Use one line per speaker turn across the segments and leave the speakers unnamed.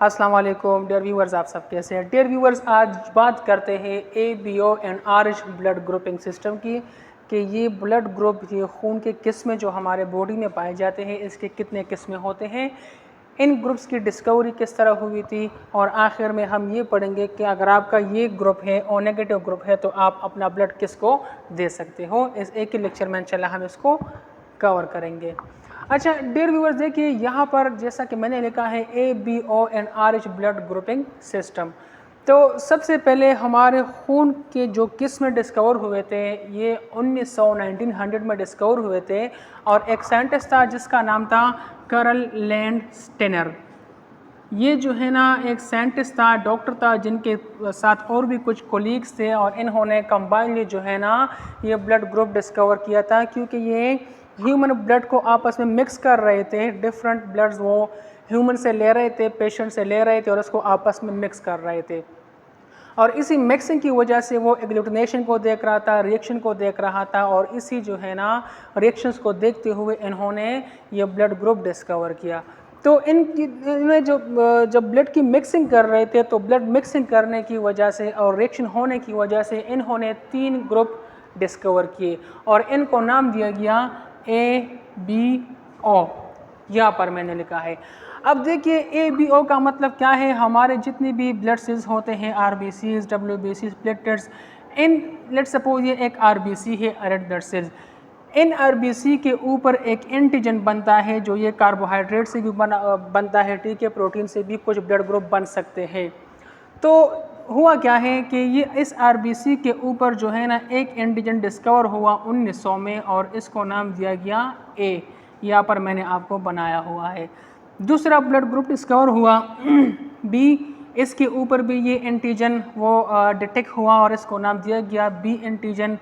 अस्सलाम वालेकुम dear viewers, आप सब कैसे हैं? डियर व्यूअर्स, आज बात करते हैं ABO and RH blood grouping system की कि ये ब्लड ग्रुप, ये खून के किस्में जो हमारे बॉडी में पाए जाते हैं, इसके कितने किस्में होते हैं, इन ग्रुप्स की डिस्कवरी किस तरह हुई थी, और आखिर में हम ये पढ़ेंगे कि अगर आपका ये ग्रुप है और नेगेटिव ग्रुप है तो आप अपना ब्लड किसको दे सकते हो। इस एक ही लेक्चर में इंशाल्लाह हम इसको कवर करेंगे। अच्छा डियर व्यूअर्स, देखिए यहाँ पर जैसा कि मैंने लिखा है ABO and RH blood grouping system. तो सबसे पहले हमारे खून के जो किस्म डिस्कवर हुए थे ये 1900 में डिस्कवर हुए थे, और एक साइंटिस्ट था जिसका नाम था कार्ल लैंडस्टेनर। ये जो है ना एक साइंटिस्ट था, डॉक्टर था, जिनके साथ और भी कुछ कोलीग्स थे, और इन्होंने कंबाइनली जो है ना ये ब्लड ग्रुप डिस्कवर किया था, क्योंकि ये ह्यूमन ब्लड को आपस में मिक्स कर रहे थे। डिफरेंट ब्लड्स वो ह्यूमन से ले रहे थे, पेशेंट से ले रहे थे, और उसको आपस में मिक्स कर रहे थे, और इसी मिक्सिंग की वजह से वो एग्लूटिनेशन को देख रहा था, रिएक्शन को देख रहा था, और इसी जो है ना रिएक्शंस को देखते हुए इन्होंने ये ब्लड ग्रुप डिस्कवर किया। तो इन्हें जब ब्लड की मिक्सिंग कर रहे थे तो ब्लड मिक्सिंग करने की वजह से और रिएक्शन होने की वजह से इन्होंने 3 ग्रुप डिस्कवर किए, और इनको नाम दिया गया ABO। यहाँ पर मैंने लिखा है। अब देखिए ABO का मतलब क्या है। हमारे जितनी भी ब्लड सेल्स होते हैं, RBCs, WBCs, platelets, in let's suppose ये एक RBC है, रेड ब्लड सेल्स। इन RBC के ऊपर एक एंटीजन बनता है, जो ये कार्बोहाइड्रेट से भी बनता है, ठीक है, प्रोटीन से भी कुछ ब्लड ग्रुप बन सकते हैं। तो हुआ क्या है कि ये इस RBC के ऊपर जो है ना एक एंटीजन डिस्कवर हुआ 1900 में, और इसको नाम दिया गया A। यहाँ पर मैंने आपको बनाया हुआ है। दूसरा ब्लड ग्रुप डिस्कवर हुआ B, इसके ऊपर भी ये एंटीजन वो डिटेक्ट हुआ, और इसको नाम दिया गया B एंटीजन।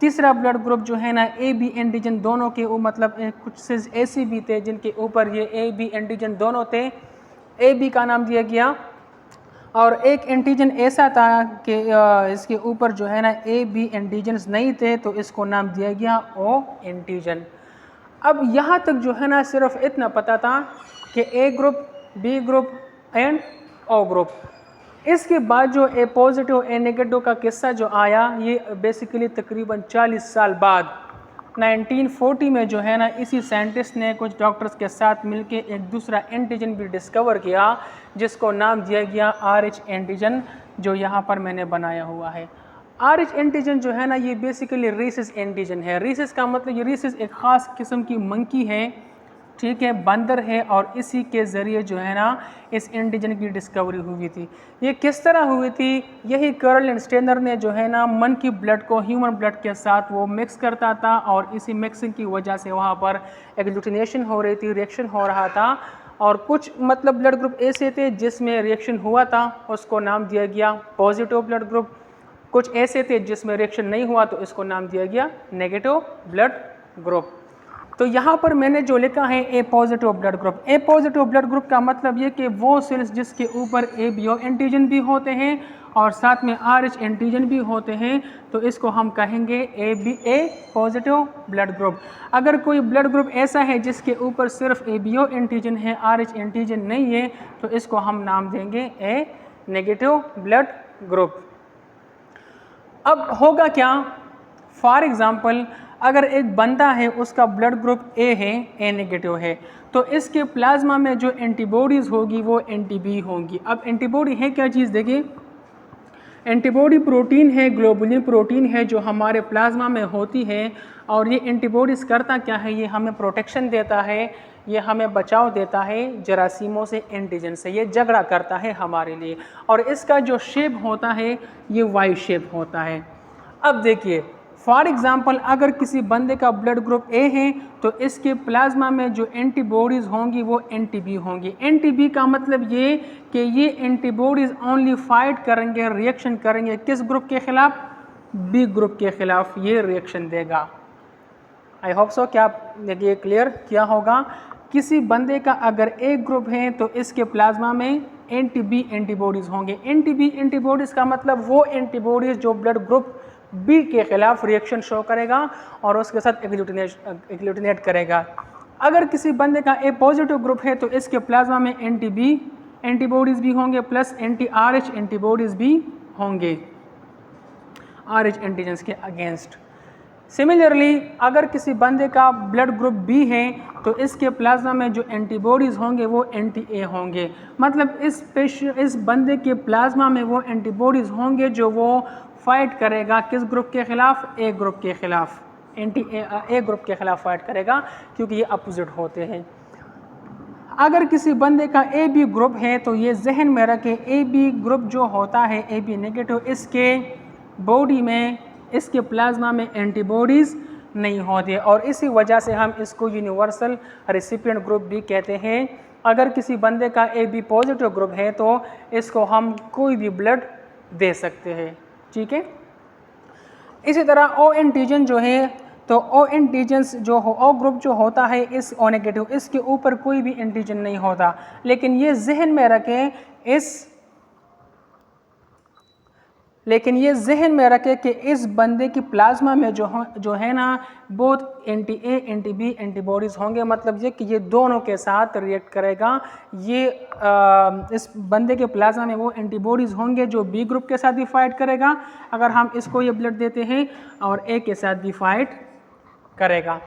तीसरा ब्लड ग्रुप जो है ना AB एंटीजन, दोनों के मतलब कुछ सेल्स ऐसे भी थे जिनके ऊपर ये AB एंटीजन दोनों थे, AB का नाम दिया गया। और एक एंटीजन ऐसा था कि इसके ऊपर जो है ना AB एंटीजन्स नहीं थे, तो इसको नाम दिया गया O एंटीजन। अब यहाँ तक जो है ना सिर्फ इतना पता था कि A group, B group and O group. इसके बाद जो A पॉजिटिव A नेगेटिव का किस्सा जो आया, ये बेसिकली तकरीबन 40 साल बाद 1940 में जो है ना इसी साइंटिस्ट ने कुछ डॉक्टर्स के साथ मिलके एक दूसरा एंटीजन भी डिस्कवर किया, जिसको नाम दिया गया RH एंटीजन, जो यहाँ पर मैंने बनाया हुआ है। RH एंटीजन जो है ना ये बेसिकली रीसिस एंटीजन है। रीसिस का मतलब, ये रीसिस एक ख़ास किस्म की मंकी है, ठीक है, बंदर है, और इसी के ज़रिए जो है ना इस एंटीजन की डिस्कवरी हुई थी। ये किस तरह हुई थी? यही कार्ल लैंडस्टेनर ने जो है ना मन की ब्लड को ह्यूमन ब्लड के साथ वो मिक्स करता था, और इसी मिक्सिंग की वजह से वहाँ पर एग्लूटिनेशन हो रही थी, रिएक्शन हो रहा था, और कुछ मतलब ब्लड ग्रुप ऐसे थे जिसमें रिएक्शन हुआ था, उसको नाम दिया गया पॉजिटिव ब्लड ग्रुप। कुछ ऐसे थे जिसमें रिएक्शन नहीं हुआ, तो इसको नाम दिया गया नेगेटिव ब्लड ग्रुप। तो यहाँ पर मैंने जो लिखा है A positive blood group. A positive blood group का मतलब ये कि वो सेल्स जिसके ऊपर ABO एंटीजन भी होते हैं और साथ में RH एंटीजन भी होते हैं, तो इसको हम कहेंगे A पॉजिटिव ब्लड ग्रुप। अगर कोई ब्लड ग्रुप ऐसा है जिसके ऊपर सिर्फ ABO एंटीजन है, RH एंटीजन नहीं है, तो इसको हम नाम देंगे A नेगेटिव ब्लड ग्रुप। अब होगा क्या? फॉर एग्ज़ाम्पल, अगर एक बंदा है, उसका ब्लड ग्रुप A है, A नेगेटिव है, तो इसके प्लाज्मा में जो एंटीबॉडीज़ होगी वो एंटीबी होंगी। अब एंटीबॉडी है क्या चीज़? देखिए, एंटीबॉडी प्रोटीन है, ग्लोबुलिन प्रोटीन है, जो हमारे प्लाज्मा में होती है, और ये एंटीबॉडीज़ करता क्या है? ये हमें प्रोटेक्शन देता है, ये हमें बचाव देता है जरासीमों से, एंटीजन से, ये झगड़ा करता है हमारे लिए, और इसका जो शेप होता है ये वाई शेप होता है। अब देखिए, फॉर एग्ज़ाम्पल, अगर किसी बंदे का ब्लड ग्रुप A है, तो इसके प्लाज्मा में जो एंटीबॉडीज़ होंगी वो एंटीबी होंगी। एंटीबी का मतलब ये कि ये एंटीबॉडीज़ ओनली फाइट करेंगे, रिएक्शन करेंगे किस ग्रुप के ख़िलाफ़? B ग्रुप के ख़िलाफ़ ये रिएक्शन देगा। आई होप सो कि आप ये क्लियर किया होगा। किसी बंदे का अगर A ग्रुप है तो इसके प्लाज्मा में एंटी-B एंटीबॉडीज़ होंगे। एंटी-B एंटीबॉडीज़ का मतलब वो एंटीबॉडीज़ जो ब्लड ग्रुप B के खिलाफ रिएक्शन शो करेगा और उसके साथ एग्लूटिनेट करेगा। अगर किसी बंदे का A पॉजिटिव ग्रुप है तो इसके प्लाज्मा में एंटी-B एंटीबॉडीज़ भी होंगे प्लस एंटी RH एंटीबॉडीज़ भी होंगे RH एंटीजेंस के अगेंस्ट। सिमिलरली अगर किसी बंदे का ब्लड ग्रुप बी है तो इसके प्लाज्मा में जो एंटीबॉडीज़ होंगे वो NTA होंगे, मतलब इस बंदे के प्लाज्मा में वो एंटीबॉडीज़ होंगे जो वो फाइट करेगा किस ग्रुप के ख़िलाफ़, ए ग्रुप के ख़िलाफ़, ए ग्रुप के ख़िलाफ़ फाइट करेगा क्योंकि ये अपोजिट होते हैं। अगर किसी बंदे का AB ग्रुप है तो ये जहन में रखें, AB ग्रुप जो होता है AB नेगेटिव, इसके बॉडी में, इसके प्लाज्मा में एंटीबॉडीज़ नहीं होती और इसी वजह से हम इसको यूनिवर्सल रेसिपिएंट ग्रुप भी कहते हैं। अगर किसी बंदे का AB पॉजिटिव ग्रुप है तो इसको हम कोई भी ब्लड दे सकते हैं, ठीक है। इसी तरह O एंटीजन जो है तो O एंटीजन्स जो O ग्रुप जो होता है इस O नेगेटिव, इसके ऊपर कोई भी एंटीजन नहीं होता, लेकिन ये जहन में रखें कि इस बंदे की प्लाज्मा में जो है ना बहुत anti A anti B antibodies होंगे, मतलब ये कि ये दोनों के साथ रिएक्ट करेगा। ये इस बंदे के प्लाज्मा में वो एंटीबॉडीज़ होंगे जो B ग्रुप के साथ भी फाइट करेगा अगर हम इसको ये ब्लड देते हैं, और A के साथ भी फाइट करेगा।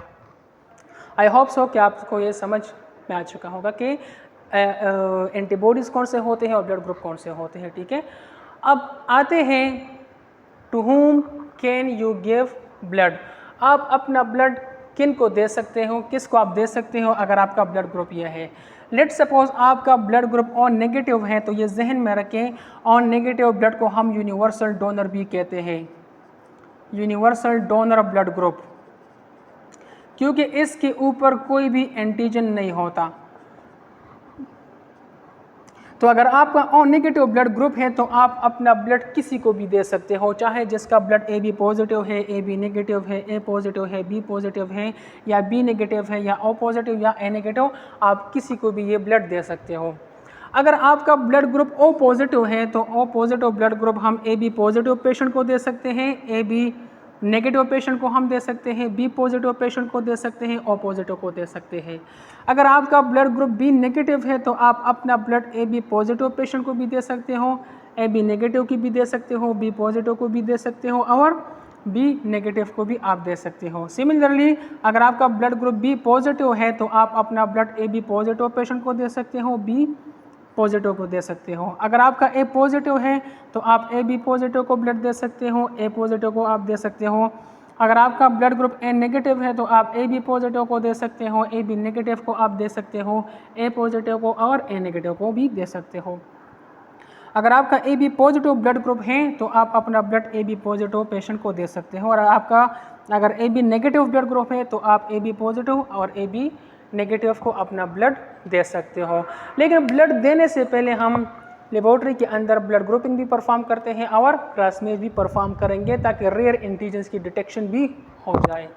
आई होप सो कि आपको ये समझ में आ चुका होगा कि एंटीबॉडीज़ कौन से होते हैं और ब्लड ग्रुप कौन से होते हैं, ठीक है। अब आते हैं to whom can you give blood. आप अपना ब्लड किन को दे सकते हो, किसको आप दे सकते हो अगर आपका ब्लड ग्रुप यह है। लेट सपोज आपका ब्लड ग्रुप O नेगेटिव है तो ये जहन में रखें O नेगेटिव ब्लड को हम यूनिवर्सल डोनर भी कहते हैं, यूनिवर्सल डोनर ब्लड ग्रुप, क्योंकि इसके ऊपर कोई भी एंटीजन नहीं होता। तो अगर आपका O नेगेटिव ब्लड ग्रुप है तो आप अपना ब्लड किसी को भी दे सकते हो, चाहे जिसका ब्लड AB पॉजिटिव है, AB नेगेटिव है, A पॉजिटिव है, B पॉजिटिव है, या B नेगेटिव है, या O पॉजिटिव या A नेगेटिव, आप किसी को भी ये ब्लड दे सकते हो। अगर आपका ब्लड ग्रुप O पॉजिटिव है तो O पॉजिटिव ब्लड ग्रुप हम AB पॉजिटिव पेशेंट को दे सकते हैं, AB नेगेटिव पेशेंट को हम दे सकते हैं, B पॉजिटिव पेशेंट को दे सकते हैं, O पॉजिटिव को दे सकते हैं। अगर आपका ब्लड ग्रुप B नेगेटिव है तो आप अपना ब्लड AB पॉजिटिव पेशेंट को भी दे सकते हो, AB नेगेटिव की भी दे सकते हो, B पॉजिटिव को भी दे सकते हो, और B नेगेटिव को भी आप दे सकते हो। सिमिलरली अगर आपका ब्लड ग्रुप B पॉजिटिव है तो आप अपना ब्लड AB पॉजिटिव पेशेंट को दे सकते हो, B पॉजिटिव को दे सकते हो। अगर आपका A पॉजिटिव है तो आप AB पॉजिटिव को ब्लड दे सकते हो, A पॉजिटिव को आप दे सकते हो। अगर आपका ब्लड ग्रुप A नेगेटिव है तो आप AB पॉजिटिव को दे सकते हो, AB नेगेटिव को आप दे सकते हो, A पॉजिटिव को और A नेगेटिव को भी दे सकते हो। अगर आपका AB पॉजिटिव ब्लड ग्रुप है तो आप अपना ब्लड AB पॉजिटिव पेशेंट को दे सकते हो, और आपका अगर AB नेगेटिव ब्लड ग्रुप है तो आप AB पॉजिटिव और AB नेगेटिव को अपना ब्लड दे सकते हो। लेकिन ब्लड देने से पहले हम लेबोरेटरी के अंदर ब्लड ग्रुपिंग भी परफॉर्म करते हैं और क्रासमेज भी परफॉर्म करेंगे ताकि रेयर एंटीजन्स की डिटेक्शन भी हो जाए।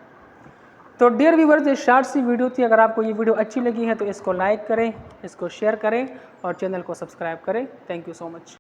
तो डियर व्यूअर्स, ये शॉर्ट सी वीडियो थी। अगर आपको ये वीडियो अच्छी लगी है तो इसको लाइक करें, इसको शेयर करें और चैनल को सब्सक्राइब करें। Thank you so much.